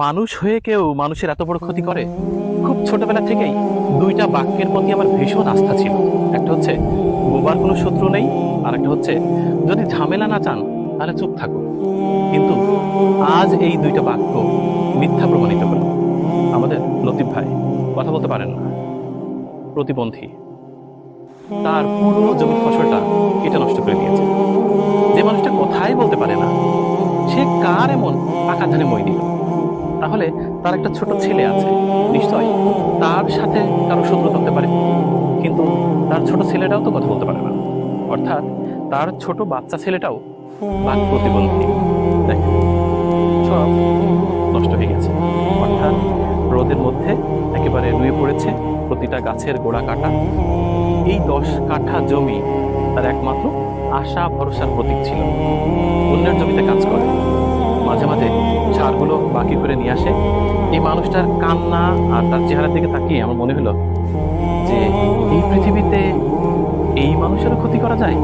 মানুষ হয়ে কেউ মানুষের এত বড় ক্ষতি করে? খুব ছোটবেলা থেকেই দুইটা বাক্যের প্রতি আমার ভীষণ আস্থা ছিল। একটা হচ্ছে বোবার কোনো শত্রু নেই, আর একটা হচ্ছে যদি ঝামেলা না চান তাহলে চুপ থাকো। কিন্তু আজ এই দুইটা বাক্য মিথ্যা প্রমাণিত হলো। আমাদের লতিফ ভাই কথা বলতে পারেন না, প্রতিবন্ধী, তার পুরো জমির ফসলটা কেটে নষ্ট করে দিয়েছে। যে মানুষটা কথাই বলতে পারে না, সে কার এমন পাকা ধানে মই দিল? তাহলে তার একটা ছোট ছেলে আছে, নিশ্চয় তার সাথে কারো শত্রুতা হতে পারে, কিন্তু তার ছোট ছেলেটাও তো কথা বলতে পারে না। অর্থাৎ তার ছোট বাচ্চা ছেলেটাও বাক প্রতিবন্ধী। দেখেন, সব নষ্ট হয়ে গেছে। অর্থাৎ রোদের মধ্যে একেবারে নুয়ে পড়েছে, প্রতিটা গাছের গোড়া কাটা। এই 10 কাঠা জমি তার একমাত্র আশা ভরসার প্রতীক ছিল। অন্যের জমিতে কাজ করে, মাঝে মাঝে সারগুলো বাকি করে নিয়ে আসে। এই মানুষটার কান্না আর তার চেহারার দিকে তাকিয়ে আমার মনে হলো যে এই পৃথিবীতে এই মানুষেরও ক্ষতি করা যায়।